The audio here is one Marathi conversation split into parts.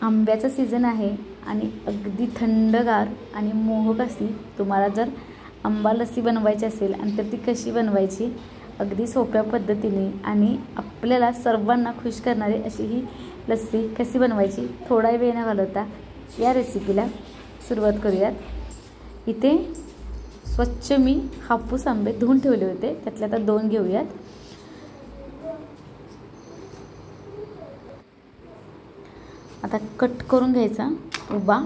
आंब्याचा सीझन आहे आणि अगदी थंडगार आणि मोहक अशी तुम्हाला जर आंबा लस्सी बनवायची असेल आणि तर ती कशी बनवायची अगदी सोप्या पद्धतीने आणि आपल्याला सर्वांना खुश करणारी अशी ही लस्सी कशी बनवायची थोडा वेळ न घालवता या रेसिपीला सुरुवात करूयात। इथे स्वच्छ मी हापूस आंबे धुवून ठेवले होते, त्यातले आता 2 घेऊयात। आता कट करून घ्यायचा उभा।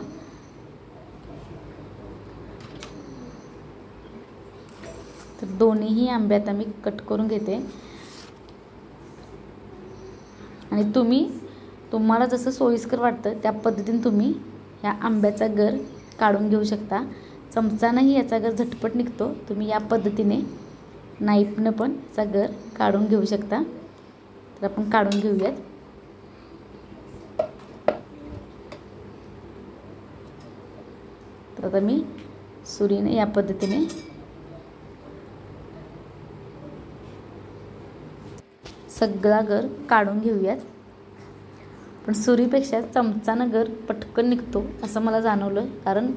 तर दोन्हीही आंबे आता मी कट करून घेते आणि तुम्हाला जसं सोयीस्कर वाटतं त्या पद्धतीने तुम्ही या आंब्याचा गर काढून घेऊ शकता। चमचानेही याचा गर झटपट निघतो, तुम्ही या पद्धतीने नाईफने पण याचा गर काढून घेऊ शकता। तर आपण काढून घेऊयात। तर आता मी सुरीने या पद्धतीने सगळा गर काढून घेऊयात। पण सुरीपेक्षा चमचाने गर पटकन निघतो असं मला जाणवलं, कारण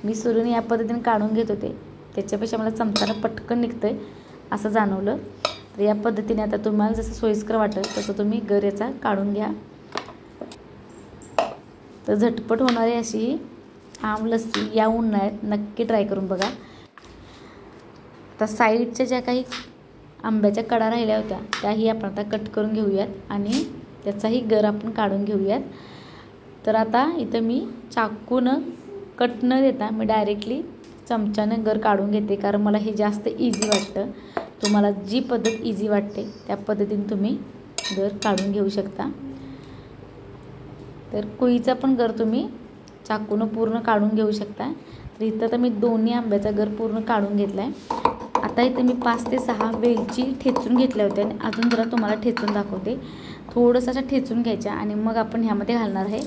मी सुरीने या पद्धतीने काढून घेत होते, त्याच्यापेक्षा मला चमचाने पटकन निघतंय असं जाणवलं। तर या पद्धतीने आता तुम्हाला जसं सोयीस्कर वाटेल तसं तुम्ही गर याचा काढून घ्या। तर झटपट होणारी अशी आंब लस्सी या उन्हाळ्यात नक्की ट्राय करून बघा। आता साईडच्या ज्या काही आंब्याच्या कडा राहिल्या होत्या त्याही आपण आता कट करून घेऊयात आणि त्याचाही गर आपण काढून घेऊयात। तर आता इथं मी चाकूनं कट न देता मी डायरेक्टली चमच्यानं गर काढून घेते, कारण मला हे जास्त इझी वाटतं। तुम्हाला जी पद्धत इझी वाटते त्या पद्धतीने तुम्ही गर काढून घेऊ शकता। तर कुईचा पण गर तुम्ही चाकूनं पूर्ण काढून घेऊ शकता। तर इथं तर मी दोन्ही आंब्याचा गर पूर्ण काढून घेतला आहे। आता इथे मी 5 ते 6 वेलची ठेचून घेतल्या होत्या आणि अजून जरा तुम्हाला ठेचून दाखवते। थोडंसं अशा ठेचून घ्यायच्या आणि मग आपण ह्यामध्ये घालणार आहे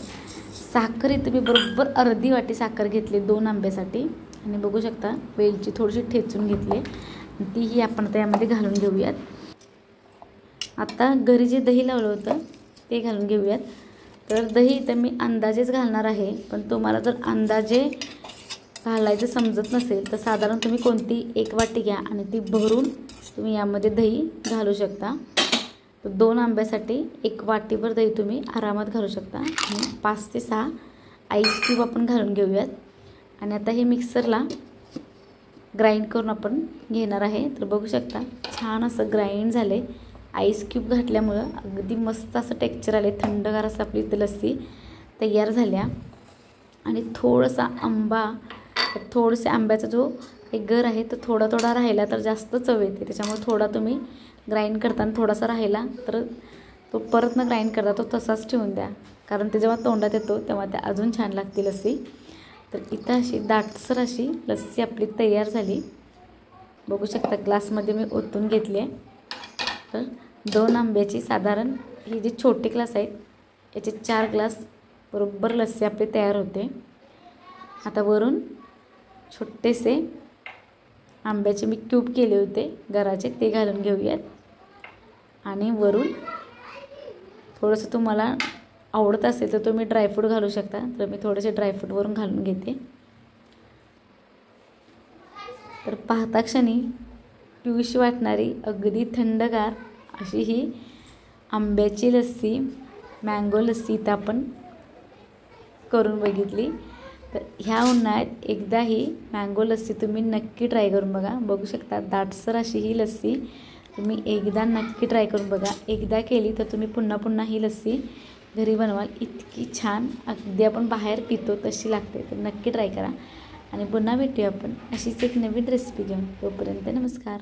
साखर। इथे मी बरोबर अर्धी वाटी साखर घेतली 2 आंब्यासाठी आणि बघू शकता वेलची थोडीशी ठेचून घेतली आणि तीही आपण आता यामध्ये घालून घेऊयात। आता घरी जे दही लावलं होतं ते घालून घेऊयात। तर दही इथं मी अंदाजेच घालणार आहे, पण तुम्हाला जर अंदाजे घालायचं समजत नसेल तर साधारण तुम्ही कोणती 1 वाटी घ्या आणि ती भरून तुम्ही यामध्ये दही घालू शकता। तर 2 आंब्यासाठी 1 वाटीभर दही तुम्ही आरामात घालू शकता आणि 5 ते 6 आईस क्यूब आपण घालून घेऊयात। आणि आता हे मिक्सरला ग्राइंड करून आपण घेणार आहे। तर बघू शकता छान असं ग्राइंड झाले, आईस क्यूब घातल्यामुळं अगदी मस्त असं टेक्स्चर आले, थंडगार असं आपली इथं लस्सी तयार झाल्या। आणि थोडासा आंबा, थोडेसे आंब्याचा जो एक गर आहे तो थोडा थोडा राहिला तर जास्त चव येते, त्याच्यामुळे थोडा तुम्ही ग्राइंड करताना थोडासा राहिला तर तो परत न ग्राइंड करता तो तसाच ठेवून द्या, कारण ते जेव्हा तोंडात येतो तेव्हा ते अजून छान लागते लस्सी। तर इथं अशी दाटसर अशी लस्सी आपली तयार झाली, बघू शकता ग्लासमध्ये मी ओतून घेतली आहे। तर 2 आंब्याची साधारण ही जी छोटे ग्लास आहेत याचे 4 ग्लास बरोबर लस्सी आपली तयार होते। आता वरून छोटेसे आंब्याचे मी क्यूब केले होते गराचे ते घालून घेऊयात आणि वरून थोडंसं तुम्हाला आवडत असेल तर तुम्ही ड्रायफ्रूट घालू शकता। तर मी थोडेसे ड्रायफ्रूट वरून घालून घेते। तर पाहता क्षणी पिऊशी वाटणारी अगदी थंडगार अशी ही आंब्याची लस्सी, मँगो लस्सी इथं आपण करून बघितली। तर ह्या उन्हाळ्यात एकदा ही मँगो लस्सी तुम्ही नक्की ट्राय करून बघा। बघू शकता दाटसर अशी ही लस्सी तुम्ही एकदा नक्की ट्राय करून बघा। एकदा केली तर तुम्ही पुन्हा पुन्हा ही लस्सी घरी बनवाल, इतकी छान अगदी आपण बाहेर पितो तशी लागते। तर नक्की ट्राय करा आणि पुन्हा भेटूया आपण अशीच एक नवीन रेसिपी घेऊन। तोपर्यंत नमस्कार।